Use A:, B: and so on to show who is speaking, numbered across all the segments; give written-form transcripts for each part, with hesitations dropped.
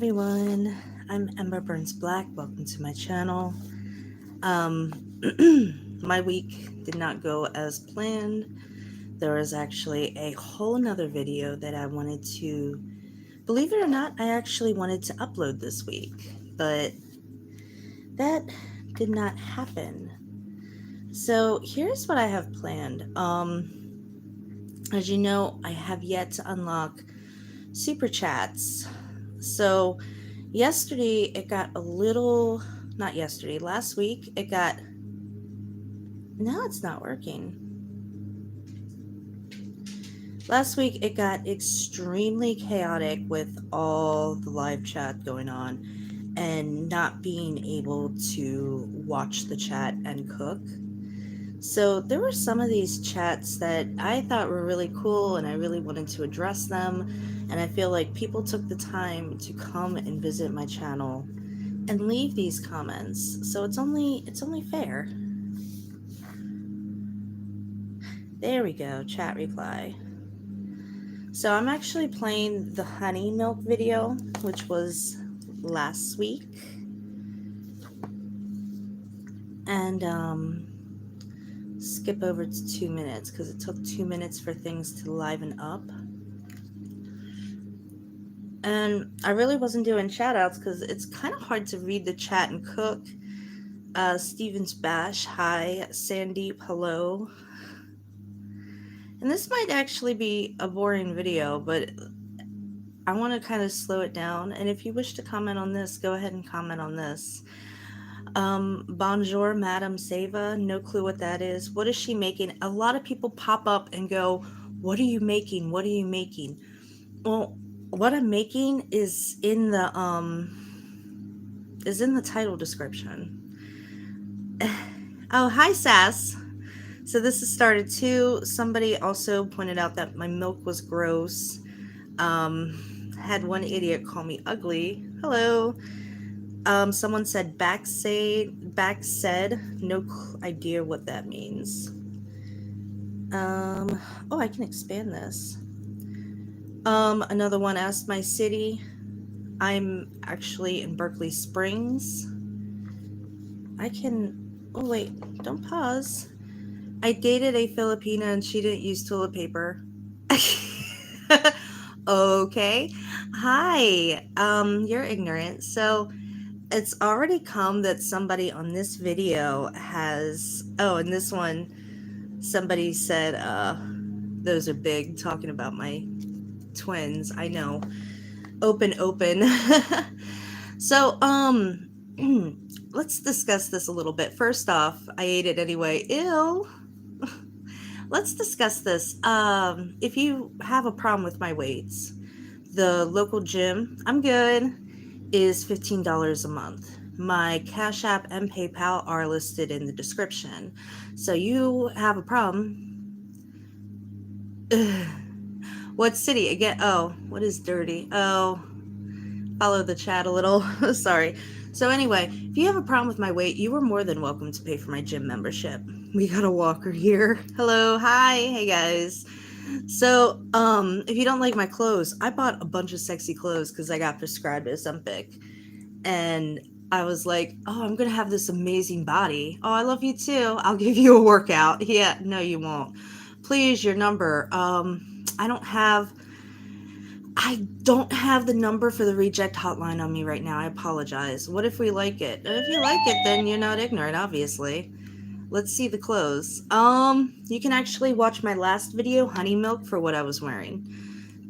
A: Everyone, I'm EmberBurnsBlack. Welcome to my channel. Um, my week did not go as planned. There was actually a whole nother video that I wanted to, believe it or not, I actually wanted to upload this week, but that did not happen. So here's what I have planned. As you know, I have yet to unlock super chats. So yesterday it got a little, not yesterday, last week it got, now it's not working. Last week it got extremely chaotic with all the live chat going on and not being able to watch the chat and cook. So there were some of these chats that I thought were really cool and I really wanted to address them, and I feel like people took the time to come and visit my channel and leave these comments. So it's only fair. There we go, chat reply. So I'm actually playing the honey milk video, which was last week. And skip over to 2 minutes because it took 2 minutes for things to liven up. And I really wasn't doing shout outs because it's kind of hard to read the chat and cook. Stevens Bash, hi. Sandeep, hello. And this might actually be a boring video, but I want to kind of slow it down. And if you wish to comment on this, go ahead and comment on this. Bonjour, Madame Seva. No clue what that is. What is she making? A lot of people pop up and go, what are you making? What are you making? Well, what I'm making is in the title description. Oh, hi, Sass. So this has started too. Somebody also pointed out that my milk was gross. Had one idiot call me ugly. Hello. Someone said back said, no idea what that means. Oh, I can expand this. Another one asked my city. I'm actually in Berkeley Springs. Oh wait, don't pause. I dated a Filipina and she didn't use toilet paper. Okay. Hi. You're ignorant. So it's already come that somebody on this video has, oh, and this one, somebody said, those are big, talking about my twins. I know. Open. So, let's discuss this a little bit. First off, I ate it anyway. Ew. Let's discuss this. If you have a problem with my weights, the local gym, I'm good, is $15 a month. My Cashapp and PayPal are listed in the description. So you have a problem. What city? Again, oh, what is dirty? Oh, follow the chat a little. Sorry. So anyway, if you have a problem with my weight, you are more than welcome to pay for my gym membership. We got a walker here. Hello, hi, hey guys. So, if you don't like my clothes, I bought a bunch of sexy clothes because I got prescribed Ozempic. And I was like, oh, I'm going to have this amazing body. Oh, I love you too. I'll give you a workout. Yeah, no, you won't. Please, your number. I don't have the number for the reject hotline on me right now. I apologize. What if we like it? If you like it, then you're not ignorant, obviously. Let's see the clothes. You can actually watch my last video, Honey Milk, for what I was wearing.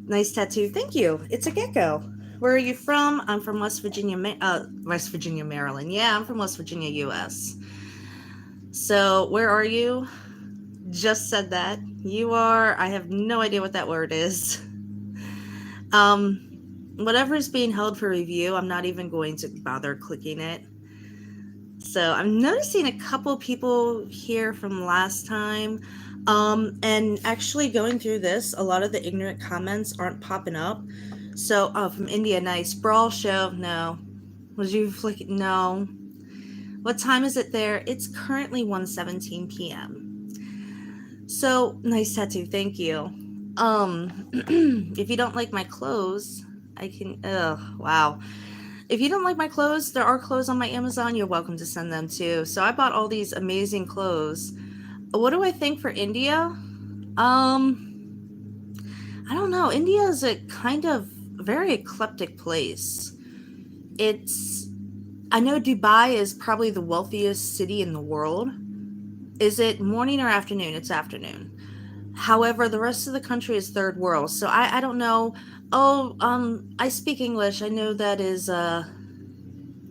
A: Nice tattoo. Thank you. It's a gecko. Where are you from? I'm from West Virginia, Maryland. Yeah, I'm from West Virginia, U.S. So, where are you? Just said that. You are, I have no idea what that word is. Whatever is being held for review, I'm not even going to bother clicking it. So I'm noticing a couple people here from last time. And actually going through this, a lot of the ignorant comments aren't popping up. So, oh, from India, nice. Brawl show, no. Was you flicking? No. What time is it there? It's currently 1:17 p.m. So, nice tattoo, thank you. If you don't like my clothes, I can. Oh, wow. If you don't like my clothes, there are clothes on my Amazon. You're welcome to send them too. So I bought all these amazing clothes. What do I think for India? I don't know. India is a kind of very eclectic place. It's I know Dubai is probably the wealthiest city in the world. Is it morning or afternoon? It's afternoon. However, the rest of the country is third world. So I don't know. Oh, I speak English. I know that is I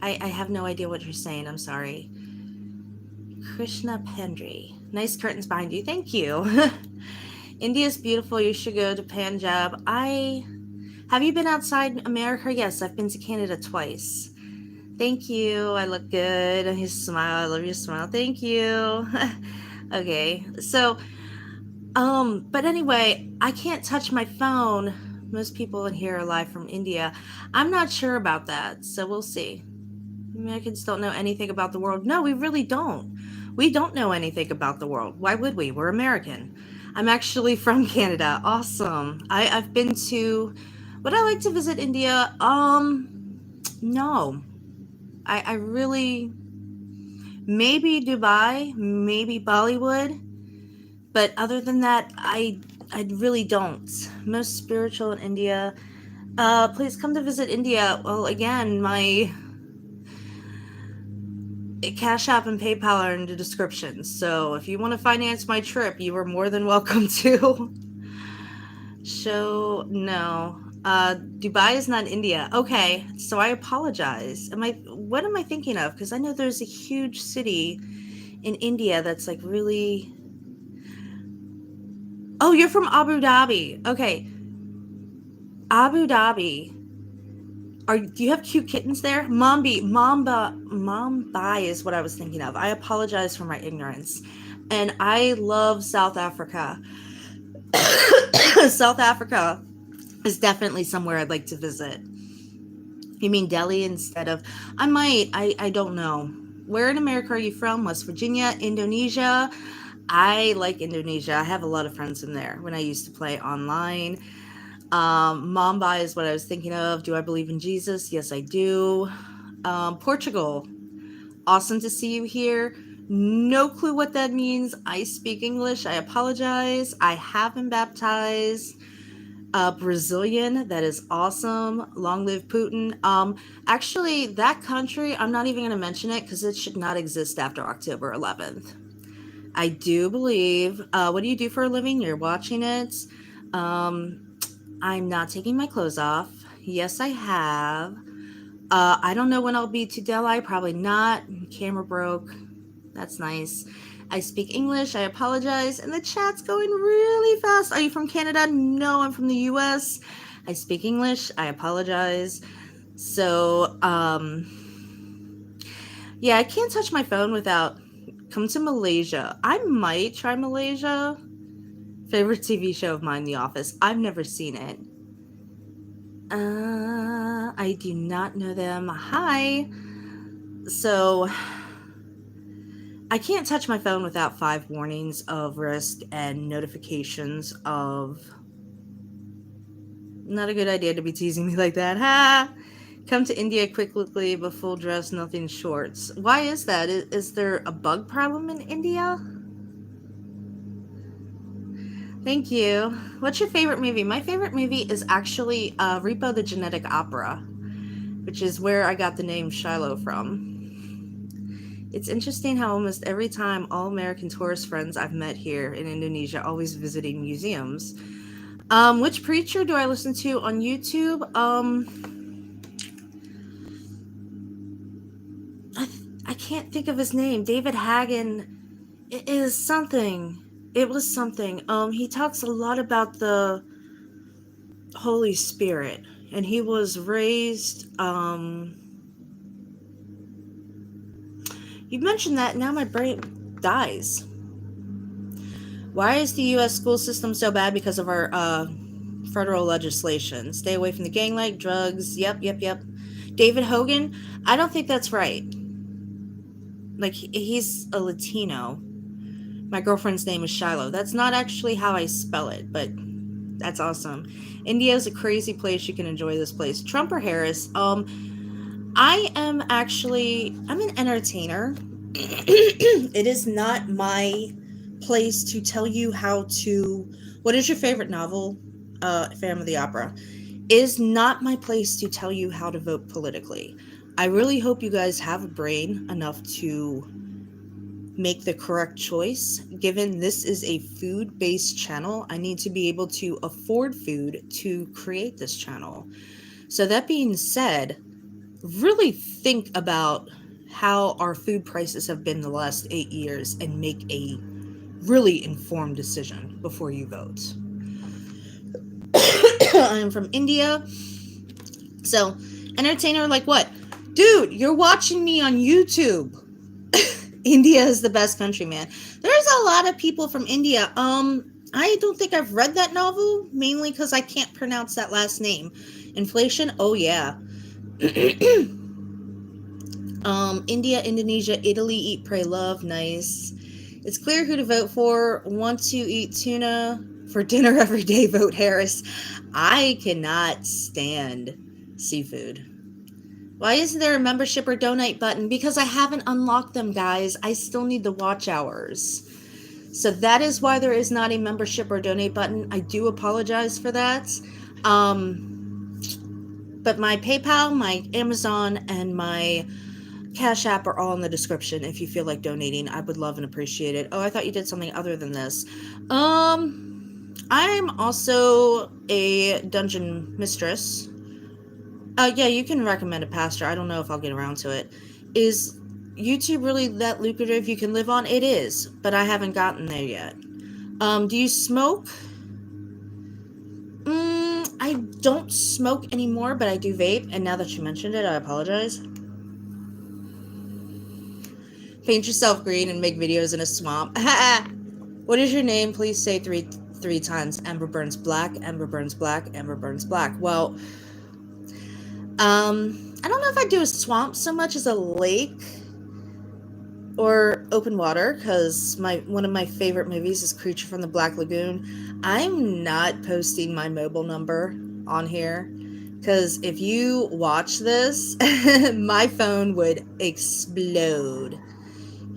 A: have no idea what you're saying. I'm sorry. Krishna Pendry. Nice curtains behind you. Thank you. India's beautiful. You should go to Punjab. I have you been outside America? Yes, I've been to Canada twice. Thank you. I look good. And his smile. I love your smile. Thank you. Okay. So, but anyway, I can't touch my phone. Most people in here are live from India. I'm not sure about that. So we'll see. Americans don't know anything about the world. No, we really don't. We don't know anything about the world. Why would we? We're American. I'm actually from Canada. Awesome. I've been to. Would I like to visit India? No. I really maybe Dubai, maybe Bollywood, but other than that, I really don't. Most spiritual in India. Please come to visit India. Well, again, my Cashapp and PayPal are in the description. So if you want to finance my trip, you are more than welcome to. No. Dubai is not India. Okay, so I apologize. What am I thinking of? Because I know there's a huge city in India that's like really. Oh, you're from Abu Dhabi. Okay. Abu Dhabi. Do you have cute kittens there? Mumbai is what I was thinking of. I apologize for my ignorance. And I love South Africa. South Africa is definitely somewhere I'd like to visit. You mean Delhi instead of... I don't know. Where in America are you from? West Virginia, Indonesia? I like Indonesia. I have a lot of friends in there when I used to play online. Mumbai is what I was thinking of. Do I believe in Jesus? Yes, I do. Portugal. Awesome to see you here. No clue what that means. I speak English. I apologize. I have been baptized. Brazilian. That is awesome. Long live Putin. Actually, that country, I'm not even going to mention it because it should not exist after October 11th. I do believe. What do you do for a living? You're watching it. I'm not taking my clothes off. Yes, I have. I don't know when I'll be to Delhi. Probably not. Camera broke. That's nice. I speak English. I apologize. And the chat's going really fast. Are you from Canada? No, I'm from the US. I speak English. I apologize. So, yeah, I can't touch my phone without... Come to Malaysia. I might try Malaysia. Favorite TV show of mine, The Office. I've never seen it. I do not know them. Hi. So, I can't touch my phone without 5 warnings of risk and notifications of... Not a good idea to be teasing me like that. Ha! Come to India quickly, but full dress, nothing shorts. Why is that? Is there a bug problem in India? Thank you. What's your favorite movie? My favorite movie is actually Repo the Genetic Opera, which is where I got the name Shiloh from. It's interesting how almost every time all American tourist friends I've met here in Indonesia always visiting museums. Which preacher do I listen to on YouTube? I can't think of his name. David Hagen. It was something. He talks a lot about the Holy Spirit, and he was raised... You mentioned that, now my brain dies. Why is the U.S. school system so bad? Because of our federal legislation. Stay away from the gang life, drugs. Yep. David Hogan? I don't think that's right. Like, he's a Latino. My girlfriend's name is Shiloh. That's not actually how I spell it, but That's awesome. India is a crazy place. You can enjoy this place. Trump or Harris? I'm an entertainer. It is not my place to tell you how to. What is your favorite novel? Phantom of the Opera. It is not my place to tell you how to vote politically. I really hope you guys have a brain enough to make the correct choice. Given this is a food-based channel, I need to be able to afford food to create this channel. So that being said, really think about how our food prices have been the last 8 years and make a really informed decision before you vote. I'm from India. So, entertainer like what? Dude, you're watching me on YouTube. India is the best country, man. There's a lot of people from India. I don't think I've read that novel, mainly because I can't pronounce that last name. Inflation? Oh, yeah. India, Indonesia, Italy, eat, pray, love. Nice. It's clear who to vote for. Want to eat tuna for dinner every day, vote Harris. I cannot stand seafood. Why isn't there a membership or donate button? Because I haven't unlocked them, guys. I still need the watch hours. So that is why there is not a membership or donate button. I do apologize for that. But my PayPal, my Amazon, and my Cashapp are all in the description if you feel like donating. I would love and appreciate it. Oh, I thought you did something other than this. I'm also a dungeon mistress. Yeah, you can recommend a pastor. I don't know if I'll get around to it. Is YouTube really that lucrative you can live on? It is, but I haven't gotten there yet. Do you smoke? I don't smoke anymore, but I do vape. And now that you mentioned it, I apologize. Paint yourself green and make videos in a swamp. What is your name? Please say three times. EmberBurnsBlack, EmberBurnsBlack, EmberBurnsBlack. Well, I don't know if I'd do a swamp so much as a lake or open water, because one of my favorite movies is Creature from the Black Lagoon. I'm not posting my mobile number on here, because if you watch this, my phone would explode.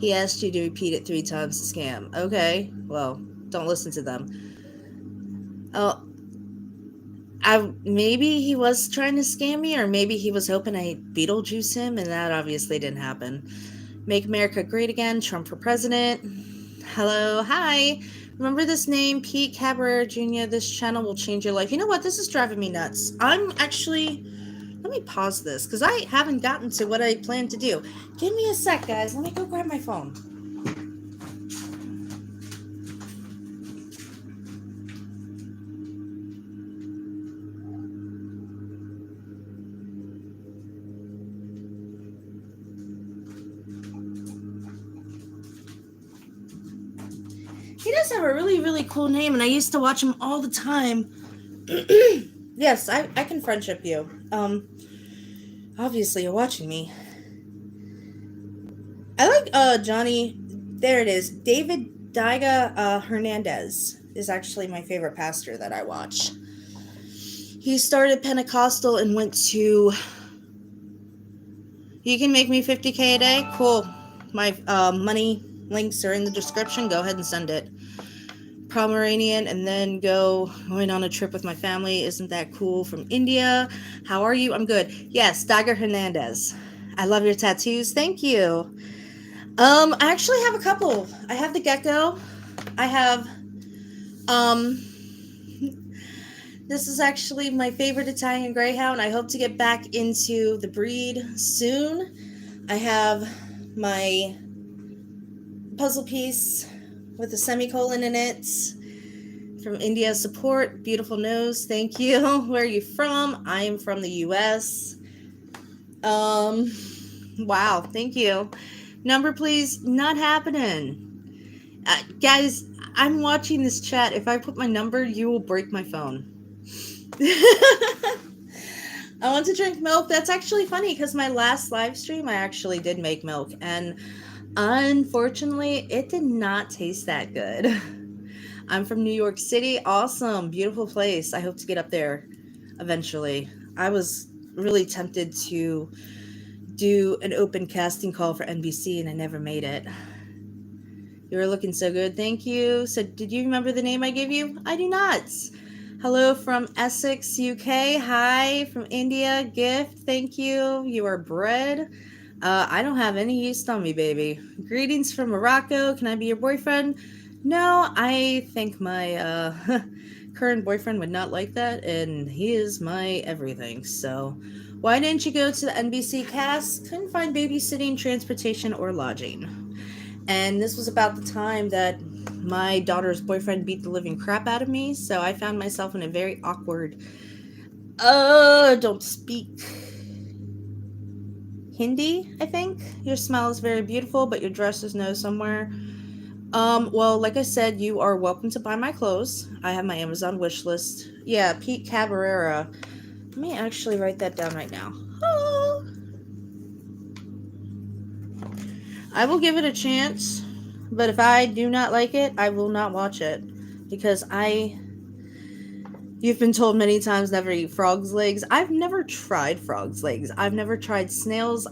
A: He asked you to repeat it 3 times to scam. Okay, well, don't listen to them. Oh, maybe he was trying to scam me, or maybe he was hoping I Beetlejuice him, and that obviously didn't happen. Make America Great Again, Trump for president. Hello, hi. Remember this name, Pete Cabrera Jr.? This channel will change your life. You know what? This is driving me nuts. Let me pause this, because I haven't gotten to what I plan to do. Give me a sec, guys. Let me go grab my phone. He does have a really, really cool name, and I used to watch him all the time. Yes, I can friendship you. Obviously you're watching me. I like Johnny. There it is. David Daiga Hernandez is actually my favorite pastor that I watch. He started Pentecostal and went to. You can make me $50K a day? Cool. My money links are in the description. Go ahead and send it. Pomeranian, and then going on a trip with my family. Isn't that cool? From India. How are you? I'm good. Yes, Dagger Hernandez. I love your tattoos. Thank you. I actually have a couple. I have the gecko. I have this is actually my favorite Italian Greyhound. I hope to get back into the breed soon. I have my puzzle piece with a semicolon in it from India support. Beautiful nose. Thank you. Where are you from? I am from the US. Wow. Thank you. Number, please. Not happening. Guys, I'm watching this chat. If I put my number, you will break my phone. I want to drink milk. That's actually funny, because my last live stream, I actually did make milk, and unfortunately, it did not taste that good. I'm from New York City. Awesome. Beautiful place. I hope to get up there eventually. I was really tempted to do an open casting call for NBC and I never made it. You were looking so good. Thank you. So, did you remember the name I gave you? I do not. Hello from Essex, UK. Hi from India. Gift. Thank you. You are bread. I don't have any yeast on me, baby. Greetings from Morocco. Can I be your boyfriend? No, I think my current boyfriend would not like that, and he is my everything. So, why didn't you go to the NBC cast? Couldn't find babysitting, transportation, or lodging. And this was about the time that my daughter's boyfriend beat the living crap out of me, so I found myself in a very awkward, don't speak Hindi, I think. Your smile is very beautiful, but your dress is no somewhere. Well, like I said, you are welcome to buy my clothes. I have my Amazon wish list. Yeah, Pete Cabrera. Let me actually write that down right now. Oh. I will give it a chance, but if I do not like it, I will not watch it. Because you've been told many times never eat frog's legs. I've never tried frog's legs. I've never tried snails.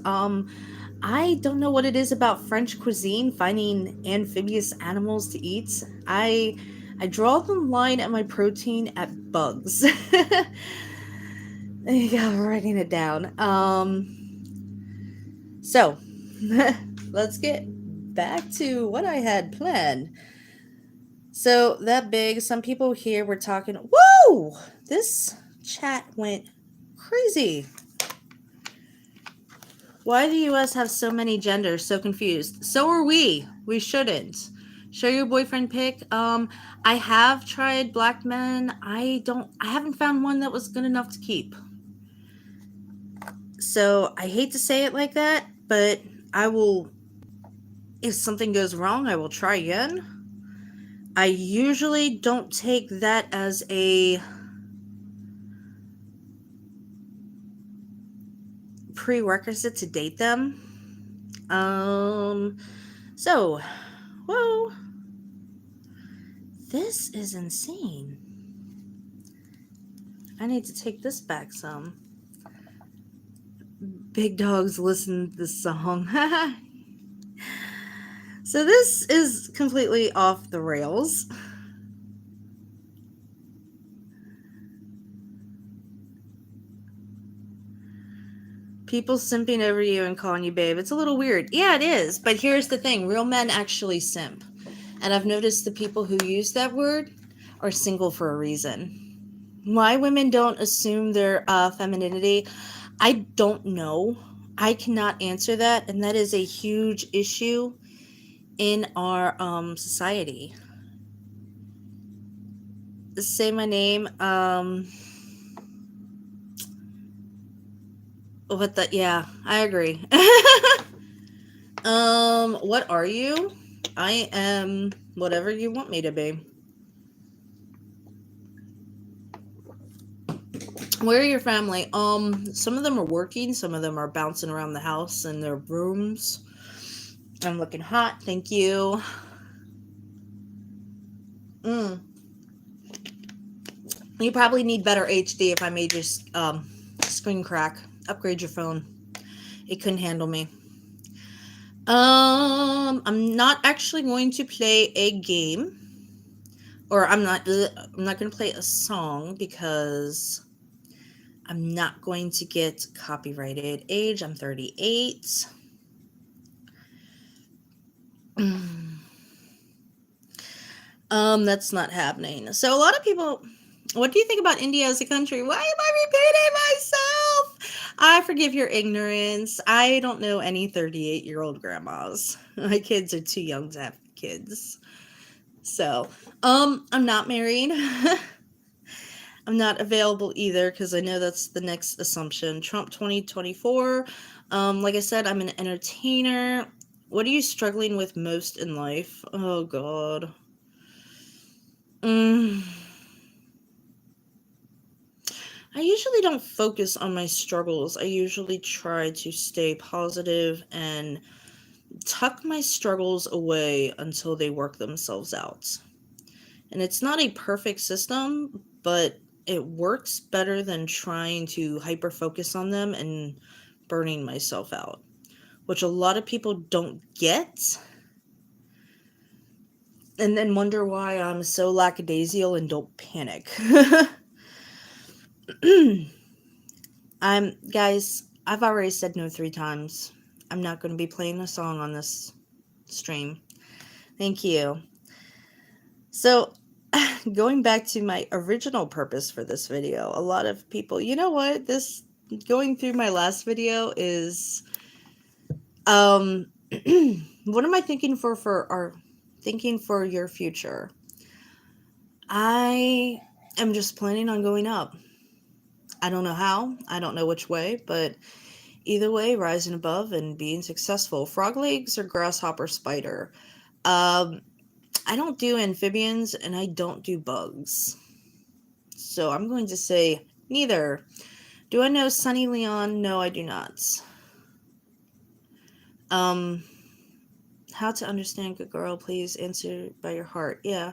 A: I don't know what it is about French cuisine finding amphibious animals to eat. I draw the line at my protein at bugs. Yeah, I'm writing it down. So let's get back to what I had planned. So that big, some people here were talking. Whoa! This chat went crazy. Why do the US have so many genders? So confused. So are we. We shouldn't. Show your boyfriend pic. I have tried black men. I haven't found one that was good enough to keep. So I hate to say it like that, but I will, if something goes wrong, I will try again. I usually don't take that as a prerequisite to date them. So, whoa. This is insane. I need to take this back some. Big dogs listen to this song. So this is completely off the rails. People simping over you and calling you babe. It's a little weird. Yeah, it is. But here's the thing. Real men actually simp. And I've noticed the people who use that word are single for a reason. Why women don't assume their femininity, I don't know. I cannot answer that. And that is a huge issue in our society. Say my name. Yeah, I agree. What are you? I am whatever you want me to be. Where are your family? Some of them are working, some of them are bouncing around the house in their rooms. I'm looking hot, thank you. You probably need better HD if I made your screen crack. Upgrade your phone. It couldn't handle me. I'm not actually going to play a game. Or I'm not going to play a song because I'm not going to get copyrighted. Age, I'm 38. That's not happening. So a lot of people, what do you think about India as a country? Why am I repeating myself? I forgive your ignorance. I don't know any 38-year-old grandmas. My kids are too young to have kids. So, I'm not married. I'm not available either because I know that's the next assumption. Trump 2024. Like I said, I'm an entertainer. What are you struggling with most in life? Oh, God. I usually don't focus on my struggles. I usually try to stay positive and tuck my struggles away until they work themselves out. And it's not a perfect system, but it works better than trying to hyper focus on them and burning myself out, which a lot of people don't get, and then wonder why I'm so lackadaisical and don't panic. Guys, I've already said no 3 times. I'm not going to be playing a song on this stream. Thank you. So, going back to my original purpose for this video, a lot of people, you know what? This going through my last video is what am I thinking for your future? I am just planning on going up. I don't know how, I don't know which way, but either way, rising above and being successful. Frog legs or grasshopper spider? I don't do amphibians and I don't do bugs. So I'm going to say neither. Do I know Sunny Leon? No, I do not. How to understand good girl? Please answer by your heart. Yeah.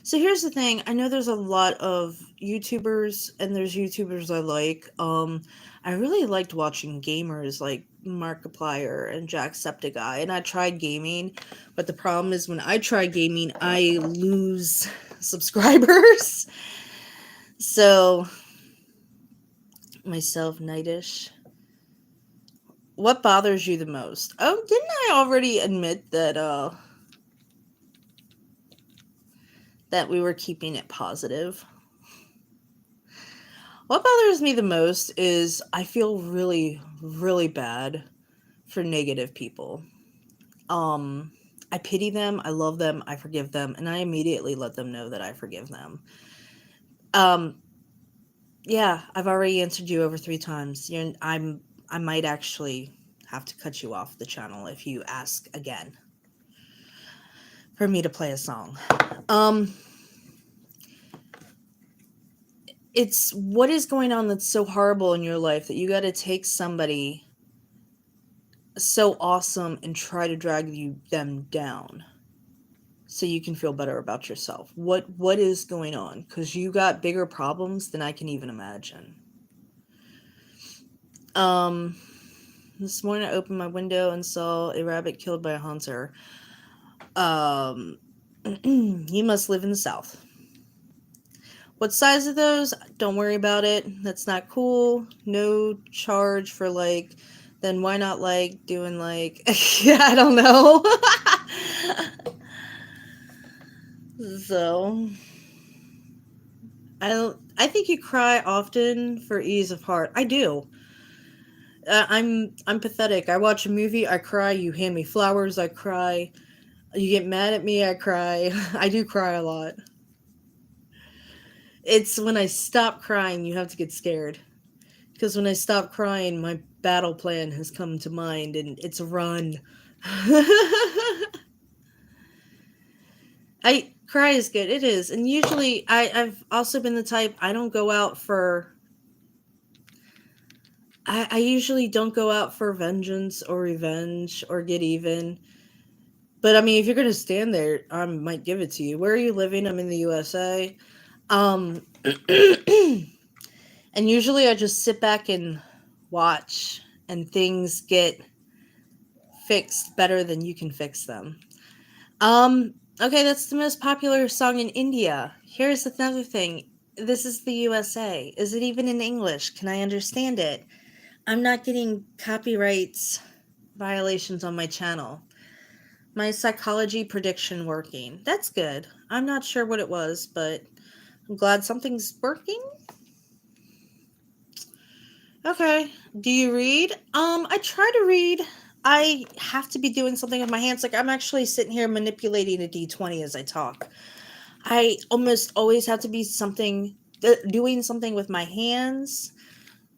A: So here's the thing. I know there's a lot of YouTubers, and there's YouTubers I like. I really liked watching gamers like Markiplier and Jacksepticeye, and I tried gaming, but the problem is when I try gaming, I lose subscribers. So myself knightish. What bothers you the most? Oh, didn't I already admit that that we were keeping it positive? What bothers me the most is I feel really, really bad for negative people. I pity them, I love them, I forgive them, and I immediately let them know that I forgive them. Yeah, I've already answered you over 3 times. I might actually have to cut you off the channel if you ask again for me to play a song. It's what is going on that's so horrible in your life that you got to take somebody so awesome and try to drag them down so you can feel better about yourself. What is going on? Because you got bigger problems than I can even imagine. This morning I opened my window and saw a rabbit killed by a hunter. He must live in the South. What size are those? Don't worry about it. That's not cool. No charge for then why not doing yeah, I don't know. So I think you cry often for ease of heart. I do. I'm pathetic. I watch a movie, I cry. You hand me flowers, I cry. You get mad at me, I cry. I do cry a lot. It's when I stop crying, you have to get scared. Because when I stop crying, my battle plan has come to mind, and it's run. Cry is good. It is. And usually, I've also been the type, I don't go out for... I usually don't go out for vengeance or revenge or get even. But, I mean, if you're going to stand there, I might give it to you. Where are you living? I'm in the USA. And usually I just sit back and watch, and things get fixed better than you can fix them. Okay, that's the most popular song in India. Here's another thing. This is the USA. Is it even in English? Can I understand it? I'm not getting copyrights violations on my channel. My psychology prediction working. That's good. I'm not sure what it was, but I'm glad something's working. Okay. Do you read? I try to read. I have to be doing something with my hands. I'm actually sitting here manipulating a D20 as I talk. I almost always have to be doing something with my hands.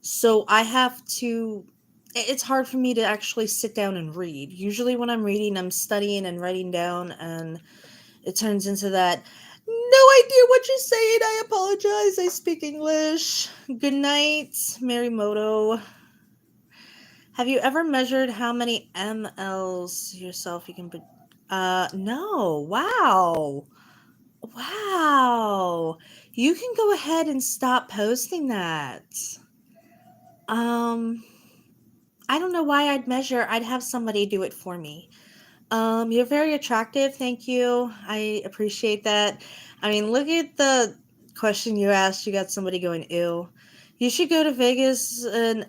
A: So I have to... It's hard for me to actually sit down and read. Usually when I'm reading, I'm studying and writing down, and it turns into that... No idea what you're saying. I apologize. I speak English. Good night, Marimoto. Have you ever measured how many mLs yourself you can... No. Wow. Wow. You can go ahead and stop posting that. Um, I don't know why I'd measure. I'd have somebody do it for me. You're very attractive. Thank you. I appreciate that. I mean, look at the question you asked. You got somebody going, ew. You should go to Vegas and,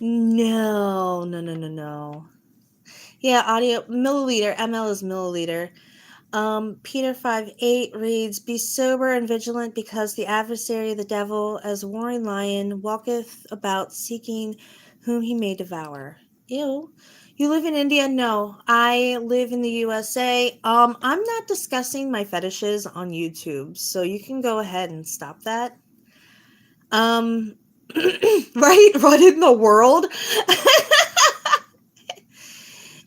A: no, no, no, no, no. Yeah, audio, milliliter. ML is milliliter. Peter 5:8 reads, "Be sober and vigilant, because the adversary, the devil, as a roaring lion, walketh about seeking whom he may devour." Ew. You live in India? No, I live in the USA. I'm not discussing my fetishes on YouTube, so you can go ahead and stop that. Um, right? What in the world?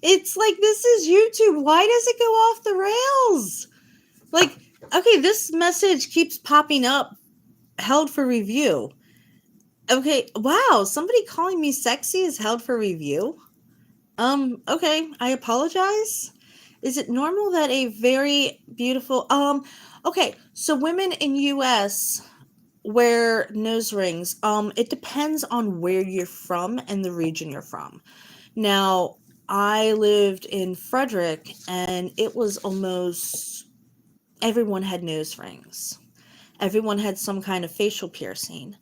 A: It's like, this is YouTube. Why does it go off the rails? Like, okay, this message keeps popping up, held for review. Okay, wow, somebody calling me sexy is held for review? Okay, I apologize. Is it normal that a very beautiful, okay, so women in US wear nose rings. It depends on where you're from and the region you're from. Now, I lived in Frederick, and it was almost everyone had nose rings. Everyone had some kind of facial piercing.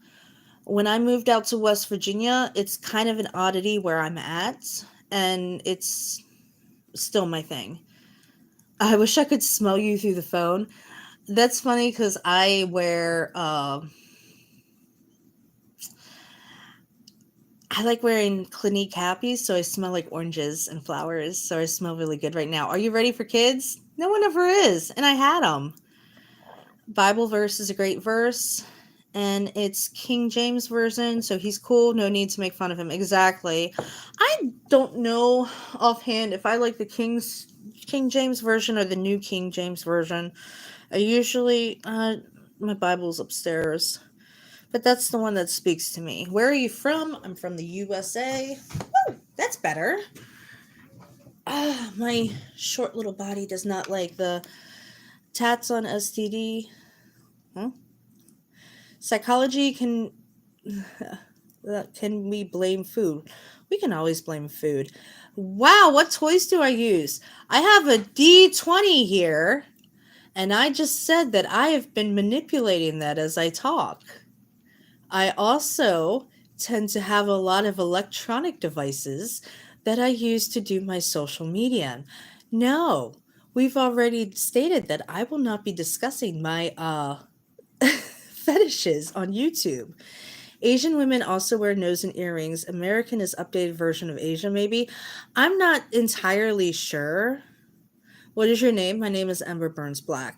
A: When I moved out to West Virginia, it's kind of an oddity where I'm at, and it's still my thing. I wish I could smell you through the phone. That's funny because I wear, I like wearing Clinique Cappies, so I smell like oranges and flowers, so I smell really good right now. Are you ready for kids? No one ever is, and I had them. Bible verse is a great verse, and it's King James version, so he's cool. No need to make fun of him. Exactly. I don't know offhand if I like the King James version or the New King James version. I usually my Bible's upstairs, but that's the one that speaks to me. Where are you from? I'm from the USA. Woo, that's better. My short little body does not like the tats on STD. Huh? Psychology can we blame food? We can always blame food. Wow, what toys do I use? I have a D20 here, and I just said that I have been manipulating that as I talk. I also tend to have a lot of electronic devices that I use to do my social media. No, we've already stated that I will not be discussing my fetishes on YouTube. Asian women also wear nose and earrings. American is updated version of Asia, maybe. I'm not entirely sure. What is your name? My name is EmberBurnsBlack.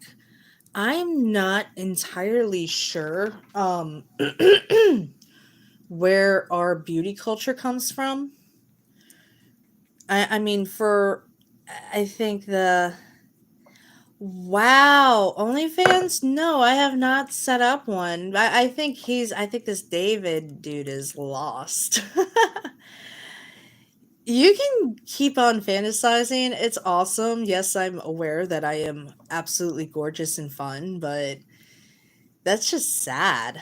A: I'm not entirely sure where our beauty culture comes from. I mean, I think the Wow, OnlyFans? No, I have not set up one. I think this David dude is lost. You can keep on fantasizing. It's awesome. Yes, I'm aware that I am absolutely gorgeous and fun, but that's just sad.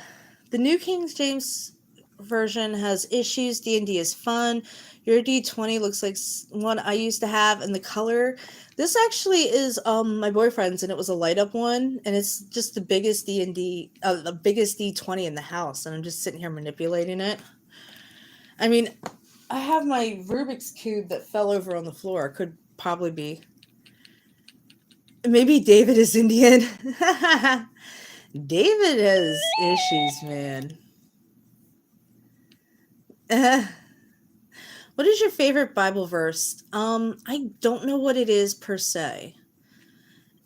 A: The new King James version has issues. D&D is fun. Your D20 looks like one I used to have, and the color. This actually is my boyfriend's, and it was a light up one, and it's just the biggest D20 in the house, and I'm just sitting here manipulating it. I mean, I have my Rubik's cube that fell over on the floor. Could probably be. Maybe David is Indian. David has issues, man. What is your favorite Bible verse? I don't know what it is per se.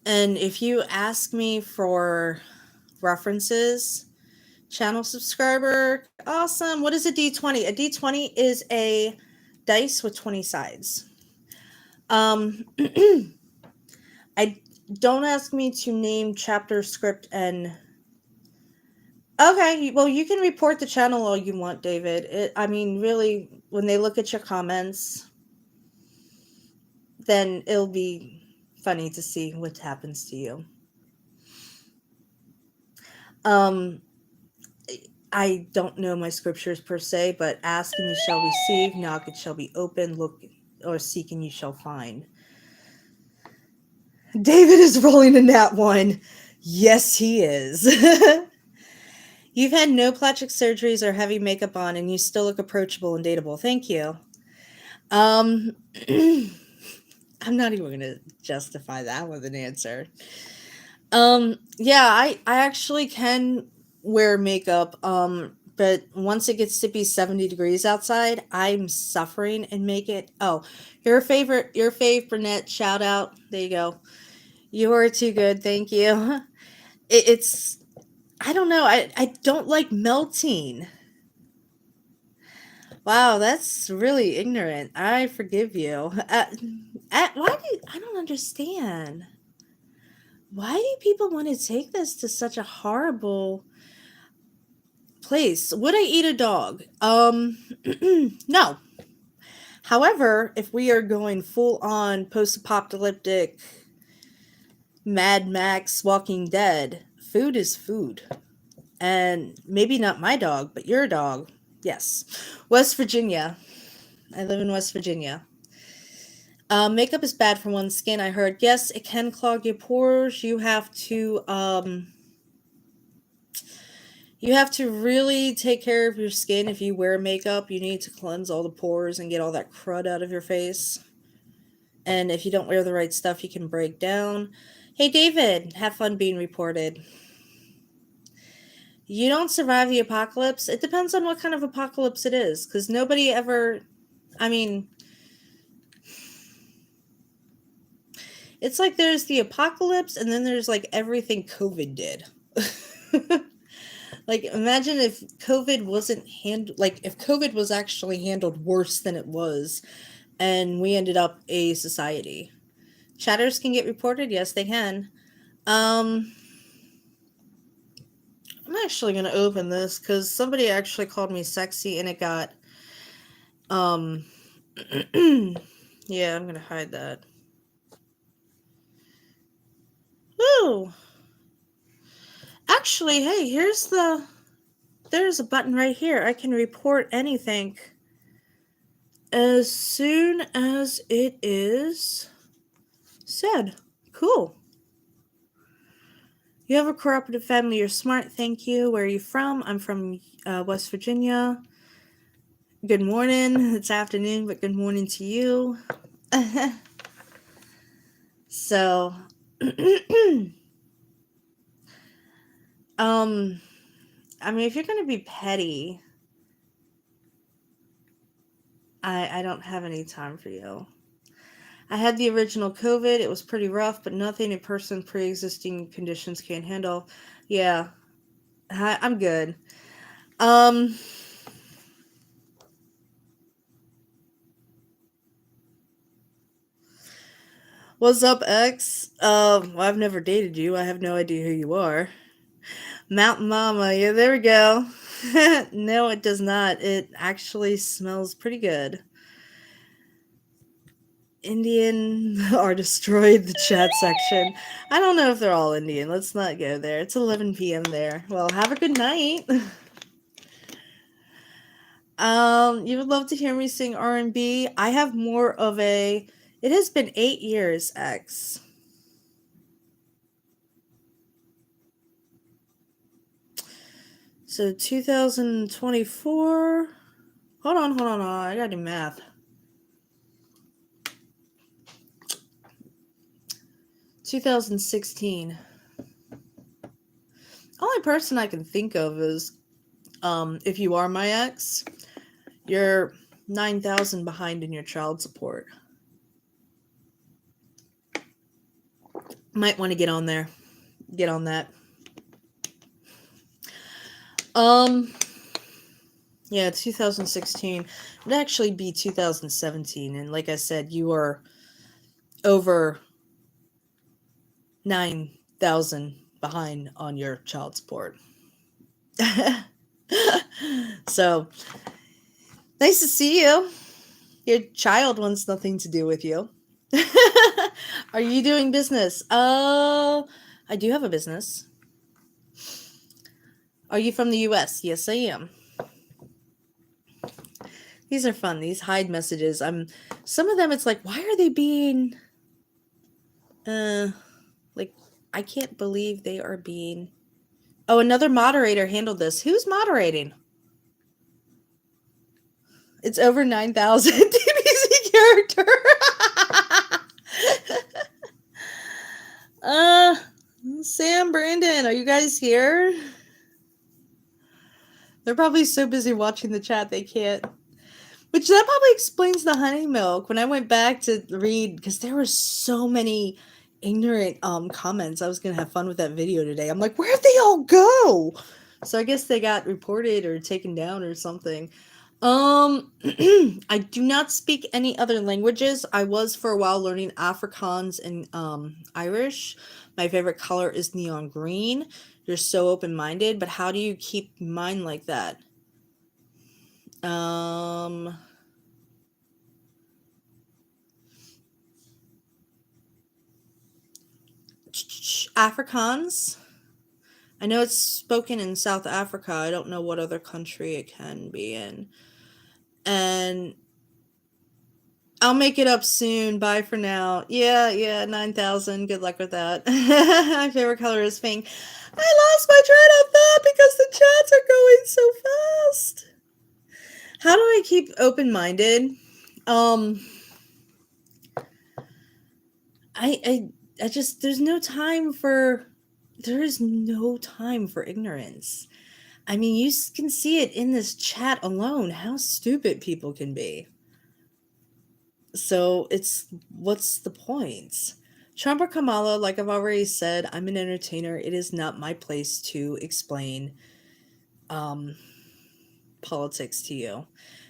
A: And if you ask me for references, channel subscriber, awesome. What is a D20? A D20 is a dice with 20 sides. I don't ask me to name chapter, script, and okay, well, you can report the channel all you want, David. I mean, really, when they look at your comments, then it'll be funny to see what happens to you. Um, I don't know my scriptures per se, but ask and you shall receive, knock it shall be open, look or seek and you shall find. David is rolling in that one. Yes, he is. You've had no plastic surgeries or heavy makeup on, and you still look approachable and dateable. Thank you. I'm not even going to justify that with an answer. Yeah, I actually can wear makeup. But once it gets to be 70 degrees outside, I'm suffering and make it. Oh, your fave brunette shout out. There you go. You are too good. Thank you. It's I don't know. I don't like melting. Wow, that's really ignorant. I forgive you. Why do I don't understand. Why do people want to take this to such a horrible place? Would I eat a dog? No. However, if we are going full on post-apocalyptic Mad Max Walking Dead, food is food. And maybe not my dog, but your dog. Yes. West Virginia. I live in West Virginia. Makeup is bad for one's skin, I heard. Yes, it can clog your pores. You have to really take care of your skin. If you wear makeup, you need to cleanse all the pores and get all that crud out of your face. And if you don't wear the right stuff, you can break down. Hey, David, have fun being reported. You don't survive the apocalypse? It depends on what kind of apocalypse it is, because nobody ever... I mean... It's like there's the apocalypse, and then there's like everything COVID did. Like, imagine if COVID wasn't if COVID was actually handled worse than it was, and we ended up a society. Chatters can get reported? Yes, they can. I'm actually going to open this, because somebody actually called me sexy, and it got, yeah, I'm going to hide that. Woo! Actually, hey, there's a button right here. I can report anything as soon as it is said. Cool. You have a cooperative family. You're smart. Thank you. Where are you from? I'm from West Virginia. Good morning. It's afternoon, but good morning to you. So, I mean, if you're going to be petty, I don't have any time for you. I had the original COVID. It was pretty rough, but nothing a person pre-existing conditions can't handle. Yeah, I'm good. What's up, X? Well, I've never dated you. I have no idea who you are. Mountain Mama. Yeah, there we go. No, it does not. It actually smells pretty good. Indian are destroyed the chat section. I don't know if they're all Indian. Let's not go there. It's 11 p.m. there. Well, have a good night. You would love to hear me sing R&B. I have more of a... It has been 8 years, X. So 2024... Hold on. I gotta do math. 2016. Only person I can think of is, if you are my ex, you're 9,000 behind in your child support. Might want to get on there. Get on that. Yeah, 2016. It'd actually be 2017. And like I said, you are over 9,000 behind on your child support. So, nice to see you. Your child wants nothing to do with you. Are you doing business? I do have a business. Are you from the US? Yes, I am. These are fun. These hide messages. Some of them it's like, why are they being uh like I can't believe they are being. Oh, another moderator handled this. Who's moderating? It's over 9,000 TBC character. uh Sam, Brandon, are you guys here? They're probably so busy watching the chat they can't. Which that probably explains the honey milk. When I went back to read, because there were so many ignorant comments, I was gonna have fun with that video today. I'm like, where'd they all go? So I guess they got reported or taken down or something. I do not speak any other languages. I was for a while learning Afrikaans and Irish. My favorite color is neon green. You're so open-minded, but how do you keep mind like that? Um Afrikaans. I know it's spoken in South Africa. I don't know what other country it can be in. And I'll make it up soon. Bye for now. Yeah, 9,000. Good luck with that. My favorite color is pink. I lost my train of thought because the chats are going so fast. How do I keep open-minded? Um, I just, there is no time for ignorance. I mean, you can see it in this chat alone, how stupid people can be. So what's the point? Trump or Kamala, like I've already said, I'm an entertainer. It is not my place to explain um, politics to you.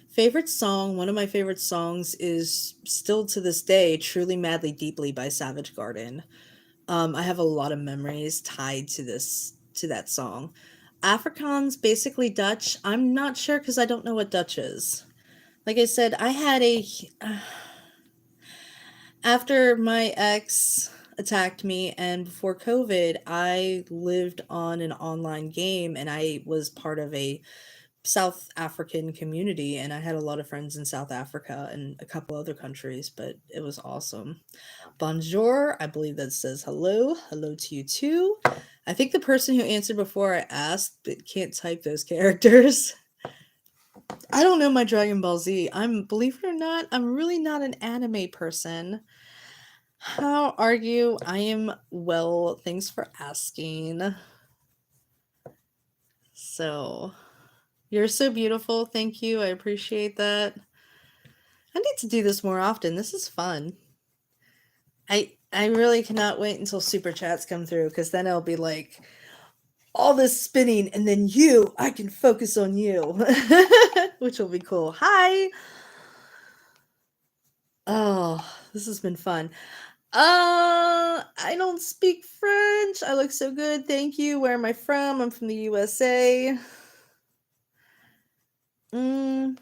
A: Favorite song, one of my favorite songs is still to this day, Truly Madly Deeply by Savage Garden. I have a lot of memories tied to that song. Afrikaans, basically Dutch. I'm not sure because I don't know what Dutch is. Like I said, I had after my ex attacked me and before COVID, I lived on an online game and I was part of a South African community and I had a lot of friends in South Africa and a couple other countries, but it was awesome. Bonjour, I believe that says hello. Hello to you too. I think the person who answered before I asked but can't type those characters. I don't know my Dragon Ball Z. Believe it or not, I'm really not an anime person. How are you? I am well. Thanks for asking. So, you're so beautiful. Thank you. I appreciate that. I need to do this more often. This is fun. I really cannot wait until super chats come through because then it'll be like all this spinning and then I can focus on you, which will be cool. Hi. Oh, this has been fun. I don't speak French. I look so good. Thank you. Where am I from? I'm from the USA. Mm,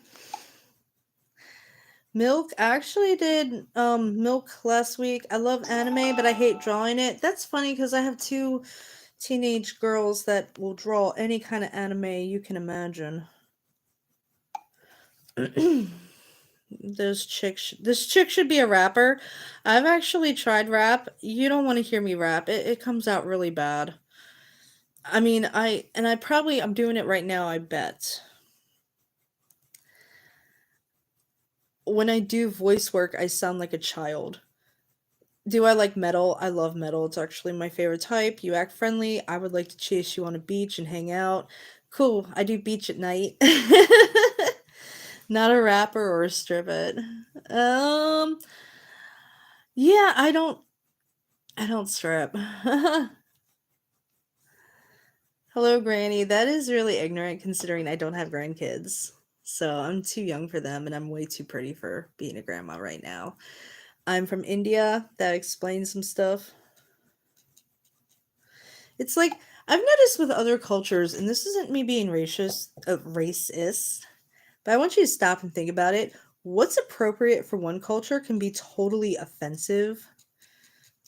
A: Milk. I actually did Milk last week. I love anime, but I hate drawing it. That's funny because I have two teenage girls that will draw any kind of anime you can imagine. This chick should be a rapper. I've actually tried rap. You don't want to hear me rap. It comes out really bad. I mean, I'm doing it right now, I bet. When I do voice work, I sound like a child. Do I like metal? I love metal. It's actually my favorite type. You act friendly. I would like to chase you on a beach and hang out. Cool. I do beach at night. Not a rapper or a strip it. Um yeah, I don't strip. Hello, Granny. That is really ignorant considering I don't have grandkids. So I'm too young for them and I'm way too pretty for being a grandma right now. I'm from India. That explains some stuff. It's like I've noticed with other cultures, and this isn't me being racist, but I want you to stop and think about it. what's appropriate for one culture can be totally offensive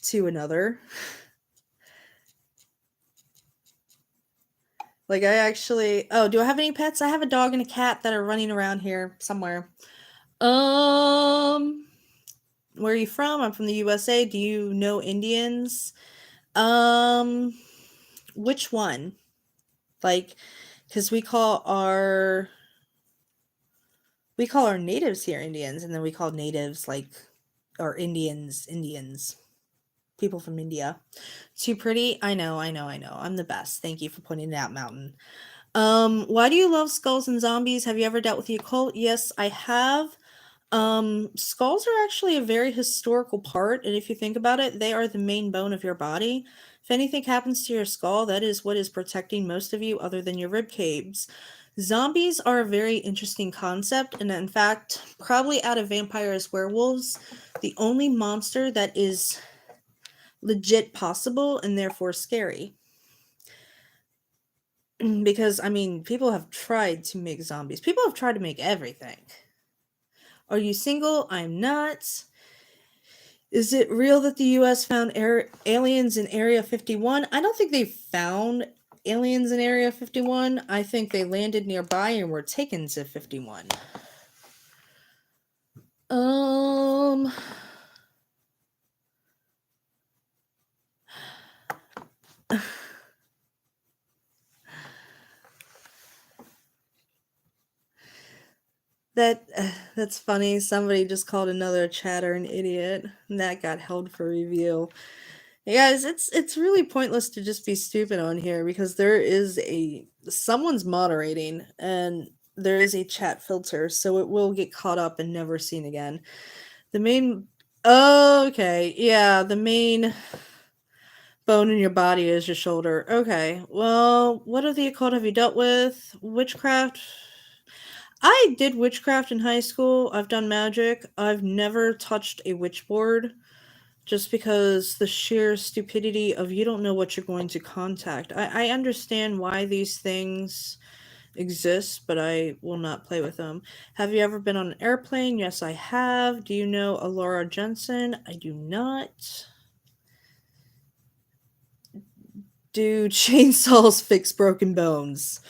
A: to another. Like I actually, oh, do I have any pets? I have a dog and a cat that are running around here somewhere. Um, where are you from? I'm from the USA. Do you know Indians? Um, which one? Like, because we call our natives here Indians, and then we call natives like or Indians. People from India. Too pretty? I know, I know, I know. I'm the best. Thank you for pointing it out, Mountain. Why do you love skulls and zombies? Have you ever dealt with the occult? Yes, I have. Skulls are actually a very historical part, and if you think about it, they are the main bone of your body. If anything happens to your skull, that is what is protecting most of you other than your rib cages. Zombies are a very interesting concept, and in fact, probably out of vampires, werewolves, the only monster that is legit possible and therefore scary. Because, I mean, people have tried to make zombies. People have tried to make everything. Are you single? I'm not. Is it real that the US found aliens in Area 51? I don't think they found aliens in Area 51. I think they landed nearby and were taken to 51. Um that's funny. Somebody just called another chatter an idiot, and that got held for review. Yeah, guys, it's really pointless to just be stupid on here because there is a someone's moderating and there is a chat filter, so it will get caught up and never seen again. The main Oh, okay. Yeah, the main bone in your body is your shoulder. Okay. Well, what of the occult have you dealt with? Witchcraft? I did witchcraft in high school. I've done magic. I've never touched a witch board just because the sheer stupidity of you don't know what you're going to contact. I understand why these things exist, but I will not play with them. Have you ever been on an airplane? Yes, I have. Do you know Alora Jensen? I do not. Do chainsaws fix broken bones?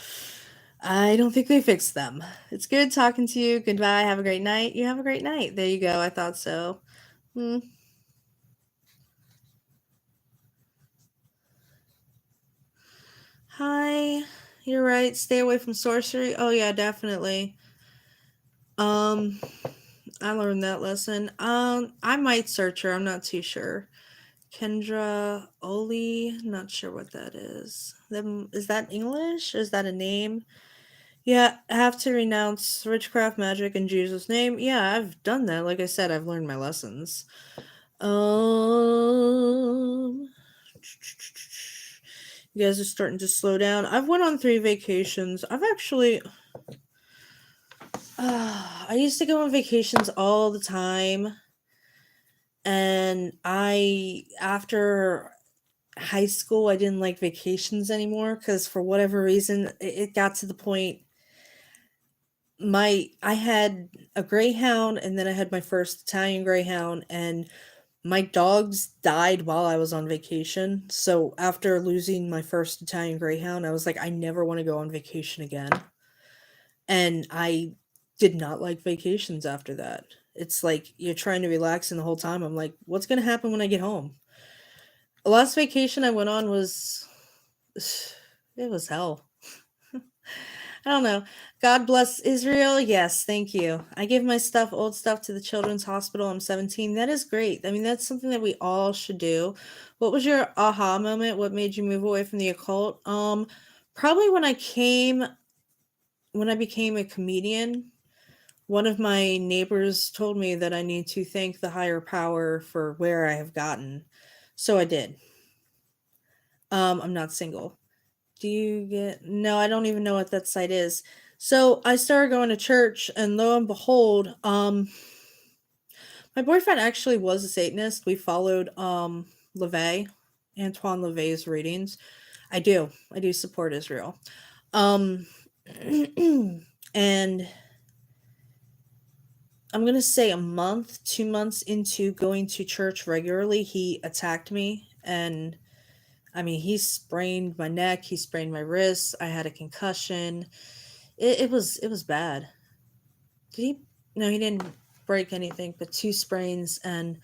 A: I don't think they fix them. It's good talking to you. Goodbye. Have a great night. You have a great night. There you go. I thought so. Hmm. Hi. You're right. Stay away from sorcery. Oh yeah, definitely. Um, I learned that lesson. I might search her. I'm not too sure. Kendra Oli. Not sure what that is. Them is that English? Is that a name? Yeah, I have to renounce witchcraft magic in Jesus' name. Yeah, I've done that. Like I said, I've learned my lessons. Um, you guys are starting to slow down. I've went on 3 vacations. I've actually, I used to go on vacations all the time, and after high school, I didn't like vacations anymore because for whatever reason, it got to the point I had a greyhound and then I had my first Italian greyhound and my dogs died while I was on vacation. So after losing my first Italian greyhound, I was like I never want to go on vacation again. And I did not like vacations after that. It's like you're trying to relax and the whole time I'm like what's going to happen when I get home? The last vacation I went on was it was hell. I don't know. God bless Israel. Yes, thank you. I give my old stuff to the Children's Hospital. I'm 17. That is great. I mean, that's something that we all should do. What was your aha moment? What made you move away from the occult? Probably when I became a comedian. One of my neighbors told me that I need to thank the higher power for where I have gotten. So I did. I'm not single. Do you get No, I don't even know what that site is. So I started going to church and lo and behold, my boyfriend actually was a Satanist. We followed LaVey, Antoine LaVey's readings. I do. I do support Israel. Um and I'm going to say a month, 2 months into going to church regularly, he attacked me. And I mean, he sprained my neck, he sprained my wrists, I had a concussion. It was bad. Did he? No, he didn't break anything, but two sprains, and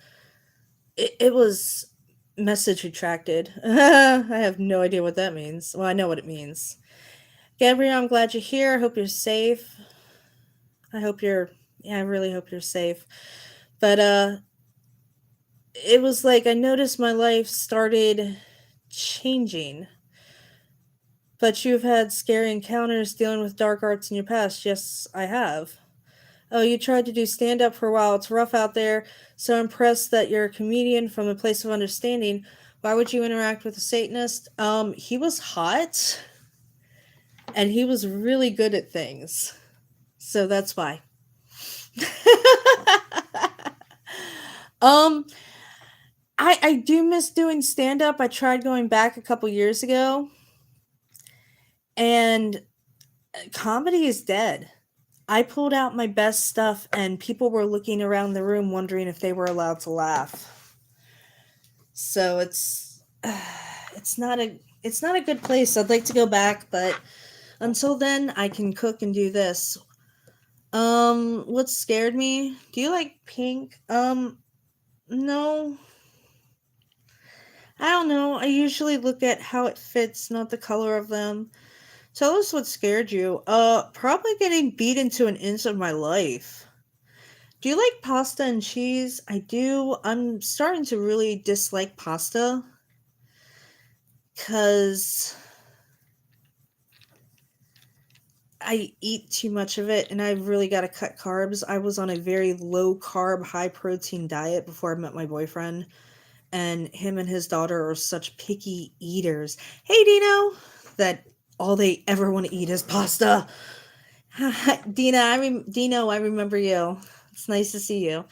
A: it was message retracted. I have no idea what that means. Well, I know what it means. Gabrielle, I'm glad you're here. I hope you're safe. I hope you're, yeah, I really hope you're safe. But it was like I noticed my life started changing. But you've had scary encounters dealing with dark arts in your past. Yes, I have. Oh, you tried to do stand up for a while. It's rough out there. So impressed that you're a comedian from a place of understanding. Why would you interact with a Satanist? He was hot and he was really good at things. So that's why. um, I do miss doing stand up. I tried going back a couple years ago, and comedy is dead. I pulled out my best stuff and people were looking around the room wondering if they were allowed to laugh. So it's not a good place. I'd like to go back, but until then I can cook and do this. What scared me? Do you like pink? No. I don't know. I usually look at how it fits, not the color of them. Tell us what scared you. Probably getting beat into an inch of my life. Do you like pasta and cheese? I do. I'm starting to really dislike pasta because I eat too much of it and I've really got to cut carbs. I was on a very low carb, high protein diet before I met my boyfriend, and him and his daughter are such picky eaters. Hey, Dino, that all they ever want to eat is pasta. Dino, I remember you. It's nice to see you.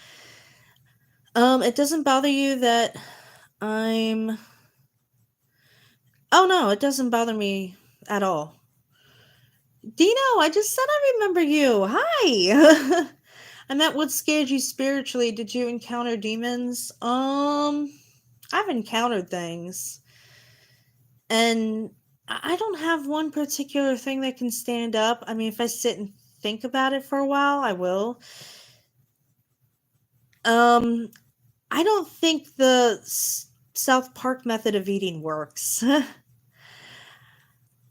A: It doesn't bother you that I'm. Oh no, it doesn't bother me at all. Dino, I just said I remember you. Hi. I meant what scared you spiritually. Did you encounter demons? I've encountered things. And I don't have one particular thing that can stand up. I mean, if I sit and think about it for a while, I will. Um, I don't think the South Park method of eating works.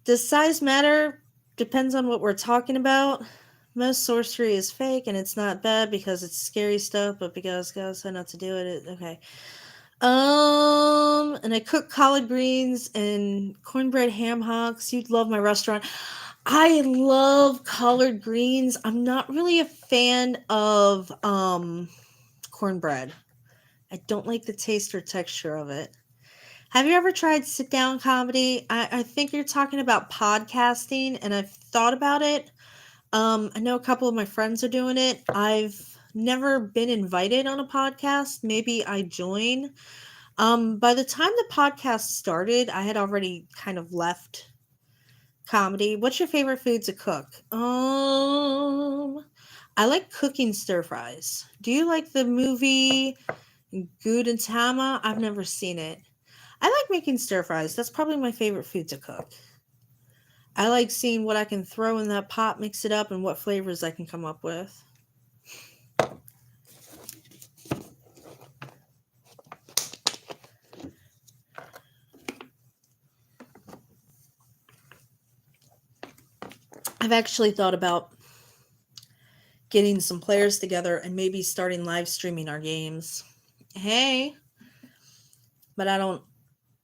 A: Does size matter? Depends on what we're talking about. Most sorcery is fake and it's not bad because it's scary stuff, but because God said not to do it, okay. And I cook collard greens and cornbread ham hocks. You'd love my restaurant. I love collard greens. I'm not really a fan of cornbread. I don't like the taste or texture of it. Have you ever tried sit down comedy? I think you're talking about podcasting, and I've thought about it. I know a couple of my friends are doing it. I've never been invited on a podcast. Maybe I join. By the time the podcast started, I had already kind of left comedy. What's your favorite food to cook? I like cooking stir fries. Do you like the movie Gudetama? I've never seen it. I like making stir fries. That's probably my favorite food to cook. I like seeing what I can throw in that pot, mix it up, and what flavors I can come up with. I've actually thought about getting some players together and maybe starting live streaming our games. Hey, but I don't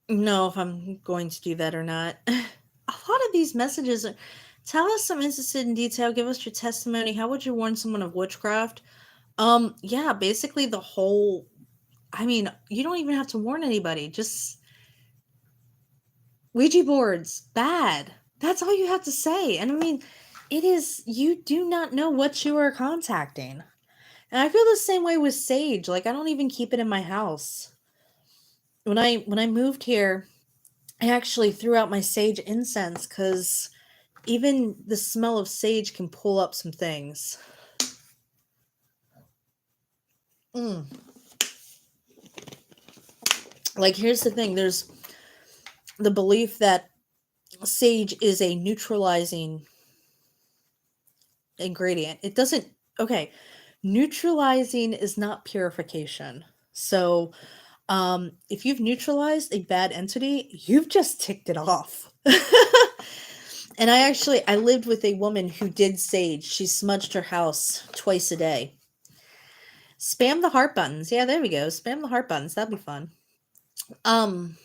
A: know if I'm going to do that or not. A lot of these messages are, tell us I'm interested in detail, give us your testimony. How would you warn someone of witchcraft? Yeah, basically the whole, I mean, you don't even have to warn anybody. Just Ouija boards, bad. That's all you have to say. And I mean, it is, you do not know what you are contacting. And I feel the same way with sage. Like, I don't even keep it in my house. When I moved here, I actually threw out my sage incense because even the smell of sage can pull up some things. Mm. Like, here's the thing, there's the belief that sage is a neutralizing ingredient. It doesn't, okay, neutralizing is not purification. So, if you've neutralized a bad entity, you've just ticked it off. And I lived with a woman who did sage. She smudged her house twice a day. Spam the heart buttons. Yeah, there we go. Spam the heart buttons. That'd be fun. Um,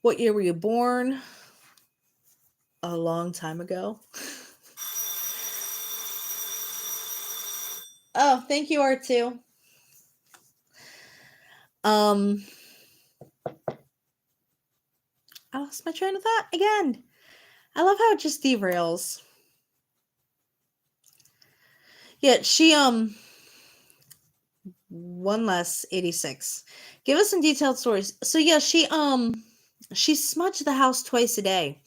A: what year were you born? A long time ago. Oh, thank you, R2. Um, I lost my train of thought again. I love how it just derails. Yeah, she one less 86. Give us some detailed stories. So yeah, she smudged the house twice a day.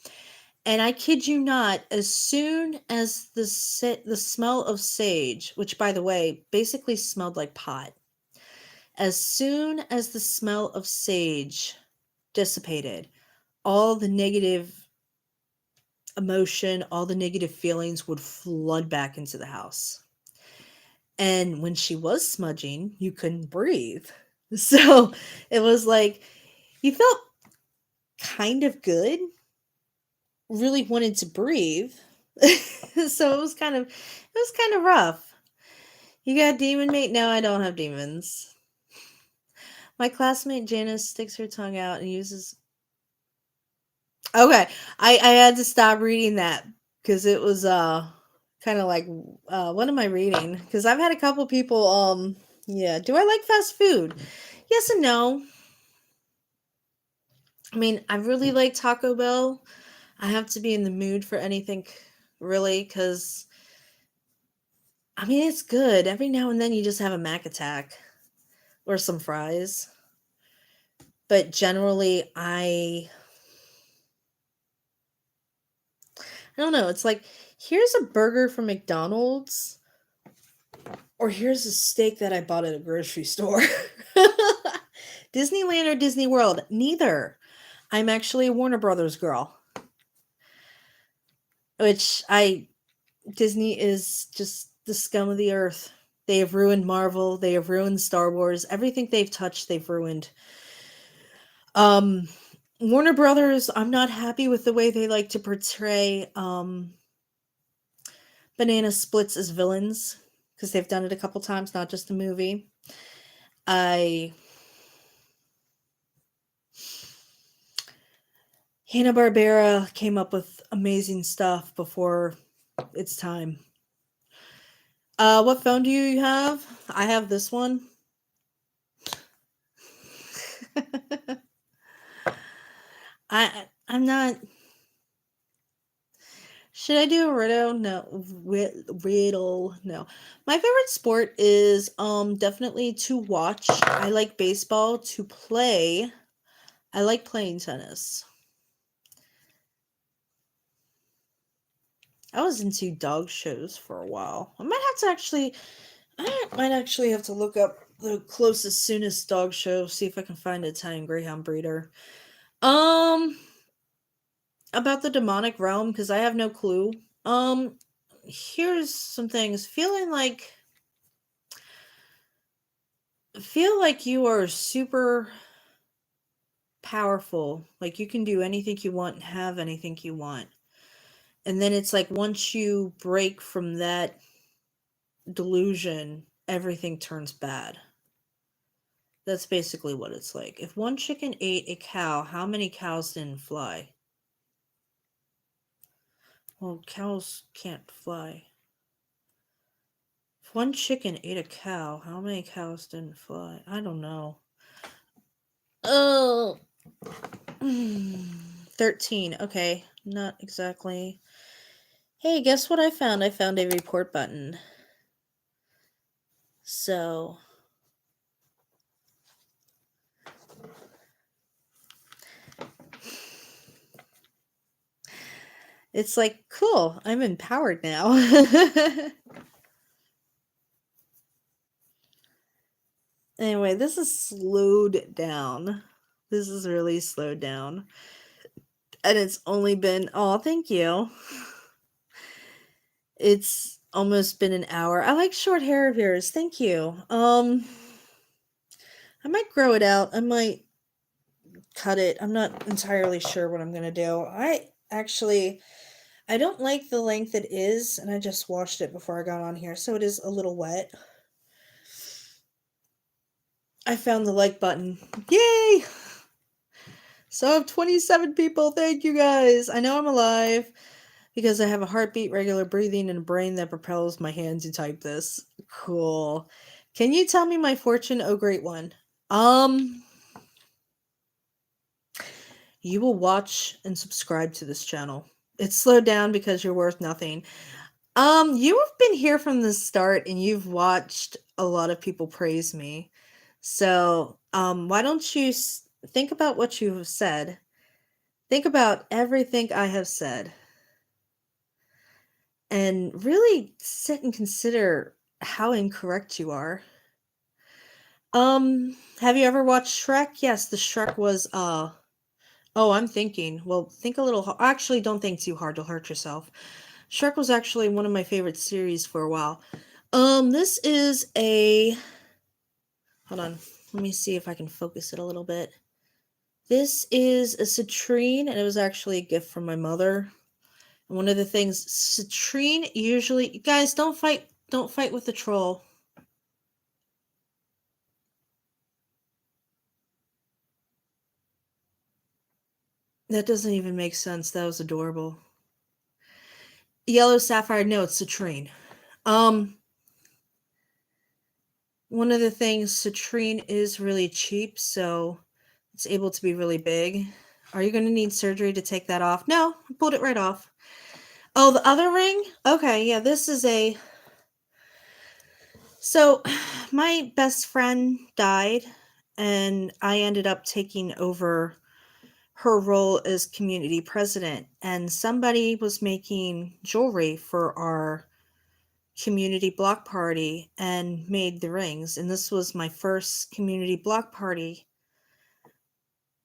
A: And I kid you not, as soon as the smell of sage, which by the way, basically smelled like pot, as soon as the smell of sage dissipated, all the negative emotion, all the negative feelings would flood back into the house. And when she was smudging, you couldn't breathe. So it was like you felt kind of good, really wanted to breathe. So it was kind of rough. You got a demon mate? No, I don't have demons. My classmate Janice sticks her tongue out and uses. Okay, I had to stop reading that because it was kind of like what am I reading? Because I've had a couple people yeah. Do I like fast food? Yes and no. I mean, I really like Taco Bell. I have to be in the mood for anything, really, because I mean it's good. Every now and then you just have a Mac attack or some fries. But generally, I don't know. It's like here's a burger from McDonald's, or here's a steak that I bought at a grocery store. Disneyland or Disney World? Neither. I'm actually a Warner Brothers girl, which I Disney is just the scum of the earth. They have ruined Marvel. They have ruined Star Wars. Everything they've touched, they've ruined. Um, Warner Brothers, I'm not happy with the way they like to portray banana splits as villains because they've done it a couple times, not just a movie. I Hanna-Barbera came up with amazing stuff before its time. What phone do you have? I have this one. I'm not. Should I do a riddle? No, riddle. No. My favorite sport is definitely to watch. I like baseball. To play, I like playing tennis. I was into dog shows for a while. I might actually have to look up the closest, soonest dog show. See if I can find an Italian Greyhound breeder. Um, about the demonic realm because I have no clue. Here's some things. Feel like you are super powerful. Like you can do anything you want and have anything you want. And then it's like once you break from that delusion, everything turns bad. That's basically what it's like. If one chicken ate a cow, how many cows didn't fly? Well, cows can't fly. If one chicken ate a cow, how many cows didn't fly? I don't know. Oh, 13. Okay, not exactly. Hey, guess what I found? I found a report button. So, it's like, cool, I'm empowered now. Anyway, this is slowed down. This is really slowed down. And it's only been, oh, thank you. It's almost been an hour. I like short hair of yours. Thank you. I might grow it out. I might cut it. I'm not entirely sure what I'm going to do. I don't like the length it is, and I just washed it before I got on here, so it is a little wet. I found the like button. Yay! So I have 27 people. Thank you guys. I know I'm alive because I have a heartbeat, regular breathing, and a brain that propels my hand to type this. Cool. Can you tell me my fortune? Oh, great one. You will watch and subscribe to this channel. It's slowed down because you're worth nothing. You have been here from the start and you've watched a lot of people praise me. So, why don't you think about what you have said? Think about everything I have said. And really sit and consider how incorrect you are. Have you ever watched Shrek? Yes, the Shrek was, oh, I'm thinking. Well, think a little, actually, don't think too hard, you'll hurt yourself. Shrek was actually one of my favorite series for a while. This is a, hold on, let me see if I can focus it a little bit. This is a citrine, and it was actually a gift from my mother. And one of the things, citrine usually, guys, don't fight with the troll. That doesn't even make sense. That was adorable. Yellow sapphire, no, it's citrine. One of the things, citrine is really cheap, so it's able to be really big. Are you going to need surgery to take that off? No, I pulled it right off. Oh, the other ring? Okay, yeah, this is a... So, my best friend died, and I ended up taking over her role as community president. And somebody was making jewelry for our community block party and made the rings. And this was my first community block party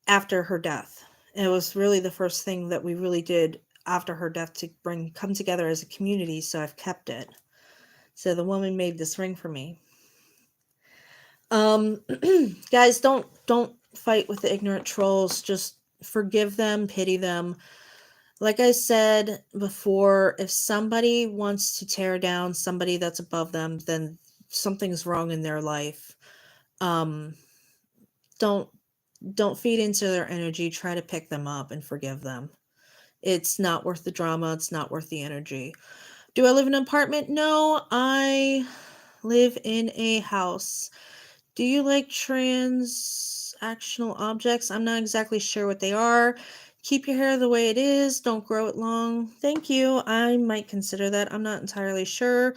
A: after her death. It was really the first thing that we really did after her death to come together as a community, so I've kept it. So the woman made this ring for me. Guys, don't fight with the ignorant trolls. Just forgive them, pity them. Like I said before, if somebody wants to tear down somebody that's above them, then something's wrong in their life. Don't feed into their energy. Try to pick them up and forgive them. It's not worth the drama. It's not worth the energy. Do I live in an apartment? No, I live in a house. Do you like transactional objects? I'm not exactly sure what they are. Keep your hair the way it is. Don't grow it long. Thank you. I might consider that. I'm not entirely sure.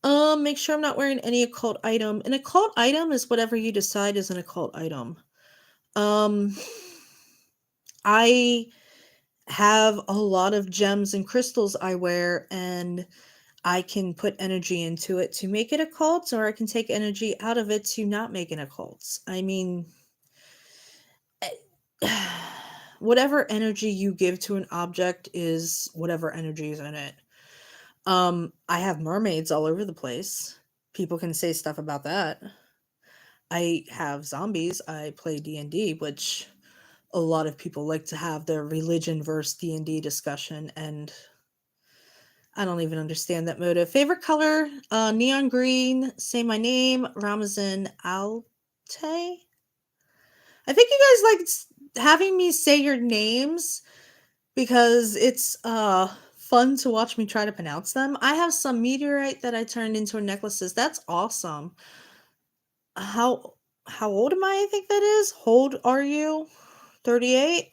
A: Make sure I'm not wearing any occult item. An occult item is whatever you decide is an occult item. I have a lot of gems and crystals I wear, and I can put energy into it to make it occult, or I can take energy out of it to not make it occult. I mean, whatever energy you give to an object is whatever energy is in it. I have mermaids all over the place. People can say stuff about that. I have zombies. I play D&D, which a lot of people like to have their religion versus D&D discussion, and I don't even understand that motive. Favorite color? Neon green. Say my name. Ramazan Alte. I think you guys like having me say your names because it's fun to watch me try to pronounce them. I have some meteorite that I turned into necklaces. That's awesome. How old am I think that is? How old are you? 38?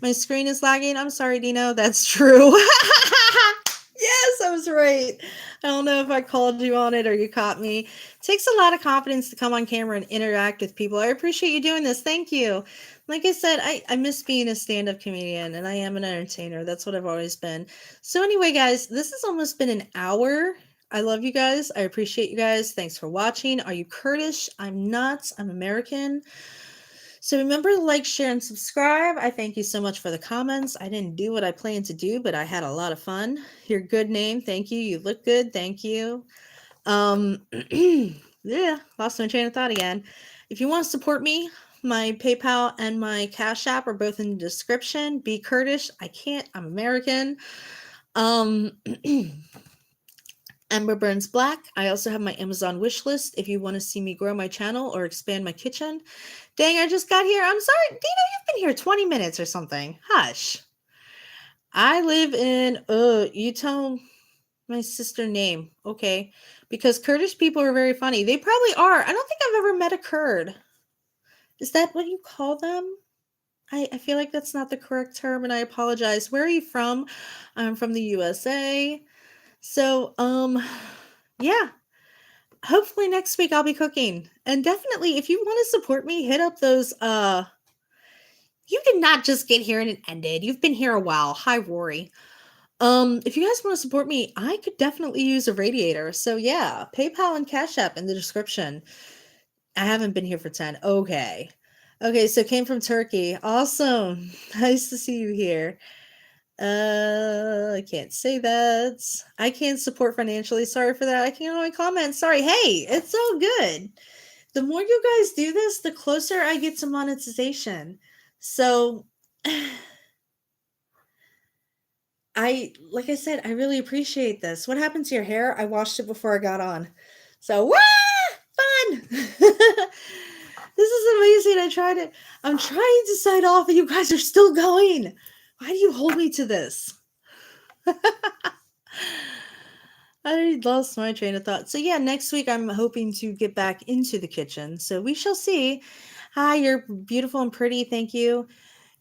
A: My screen is lagging. I'm sorry, Dino. That's true. Yes, I was right. I don't know if I called you on it or you caught me. It takes a lot of confidence to come on camera and interact with people. I appreciate you doing this. Thank you. Like I said, I miss being a stand-up comedian, and I am an entertainer. That's what I've always been. So anyway, guys, this has almost been an hour. I love you guys. I appreciate you guys. Thanks for watching. Are you Kurdish? I'm not. I'm American. So remember to like, share, and subscribe. I thank you so much for the comments. I didn't do what I planned to do, but I had a lot of fun. Your good name. Thank you. You look good. Thank you. Yeah, lost my train of thought again. If you want to support me, my PayPal and my Cash App are both in the description. Be Kurdish. I can't. I'm American. Ember Burns Black. I also have my Amazon wish list if you want to see me grow my channel or expand my kitchen. Dang, I just got here. I'm sorry. Dina, you've been here 20 minutes or something. Hush. I live in, you tell my sister name. Okay. Because Kurdish people are very funny. They probably are. I don't think I've ever met a Kurd. Is that what you call them? I feel like that's not the correct term, and I apologize. Where are you from? I'm from the USA. So, yeah. Hopefully next week I'll be cooking. And definitely, if you want to support me, hit up those, you did not just get here and it ended. You've been here a while. Hi, Rory. If you guys want to support me, I could definitely use a radiator. So yeah, PayPal and Cash App in the description. I haven't been here for 10. Okay. Okay, so came from Turkey. Awesome. Nice to see you here. I can't say that. I can't support financially. Sorry for that. I can't only comment. Sorry. Hey, it's all good. The more you guys do this, the closer I get to monetization. So like I said, I really appreciate this. What happened to your hair? I washed it before I got on. So, fun. This is amazing. I'm trying to sign off and you guys are still going. Why do you hold me to this? I lost my train of thought. So yeah, next week I'm hoping to get back into the kitchen. So we shall see. Hi, you're beautiful and pretty. Thank you.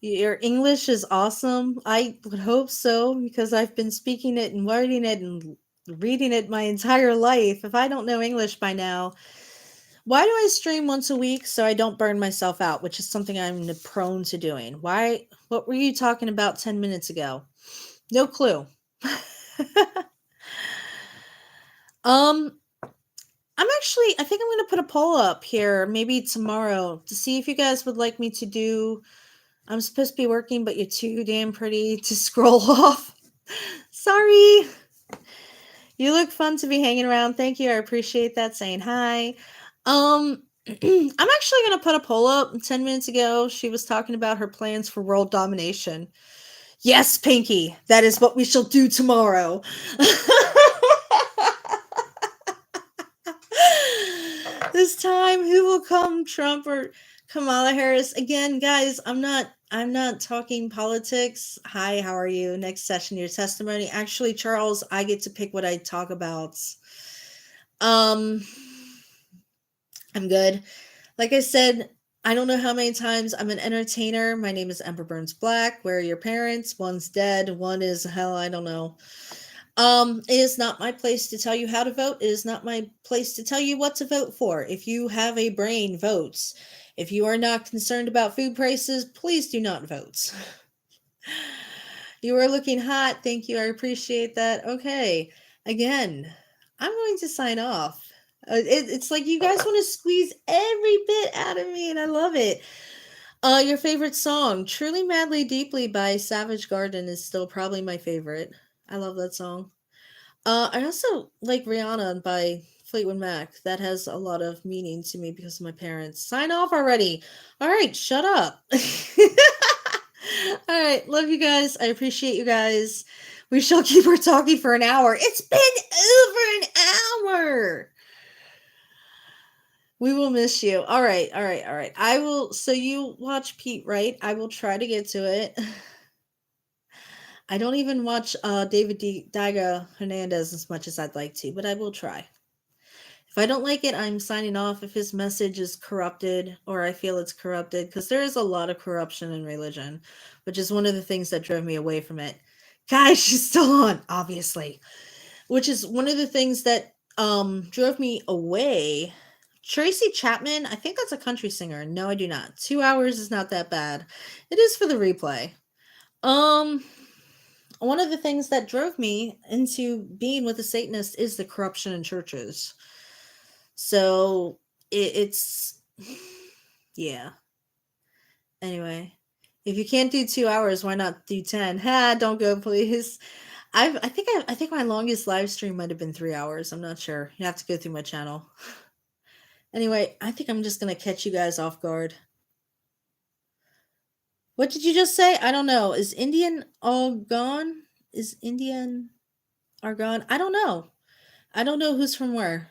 A: Your English is awesome. I would hope so because I've been speaking it and writing it and reading it my entire life. If I don't know English by now, why do I stream once a week so I don't burn myself out, which is something I'm prone to doing? Why? What were you talking about 10 minutes ago? No clue. I think I'm going to put a poll up here maybe tomorrow to see if you guys would like me to do. I'm supposed to be working, but you're too damn pretty to scroll off. Sorry. You look fun to be hanging around. Thank you. I appreciate that. Saying hi. I'm actually going to put a poll up 10 minutes ago. She was talking about her plans for world domination. Yes, Pinky, that is what we shall do tomorrow. This time, who will come, Trump or Kamala Harris? Again, guys, I'm not talking politics. Hi, how are you? Next session, your testimony. Actually, Charles, I get to pick what I talk about. I'm good. Like I said, I don't know how many times I'm an entertainer. My name is EmberBurnsBlack. Where are your parents? One's dead. One is hell. I don't know. It is not my place to tell you how to vote. It is not my place to tell you what to vote for. If you have a brain, vote. If you are not concerned about food prices, please do not vote. You are looking hot. Thank you. I appreciate that. Okay. Again, I'm going to sign off. It's like you guys want to squeeze every bit out of me, and I love it. Your favorite song, Truly Madly Deeply by Savage Garden, is still probably my favorite. I love that song. I also like Rihanna by Fleetwood Mac. That has a lot of meaning to me because of my parents. Sign off already. All right, shut up. All right, love you guys. I appreciate you guys. We shall keep her talking for an hour. It's been over an hour. We will miss you. All right. I will. So you watch Pete, right? I will try to get to it. I don't even watch David Daga Hernandez as much as I'd like to, but I will try. If I don't like it, I'm signing off if his message is corrupted or I feel it's corrupted, because there is a lot of corruption in religion, which is one of the things that drove me away from it. Guys, she's still on, obviously, which is one of the things that drove me away. Tracy Chapman, I think that's a country singer. No, I do not. 2 hours is not that bad. It is for the replay. one of the things that drove me into being with a Satanist is the corruption in churches. So it's yeah. Anyway, if you can't do 2 hours, why not do 10? Ha! Don't go, please. I think my longest live stream might have been 3 hours. I'm not sure. You have to go through my channel. Anyway, I think I'm just gonna catch you guys off guard. What did you just say? I don't know. Is Indian all gone? Is Indian are gone? I don't know. I don't know who's from where.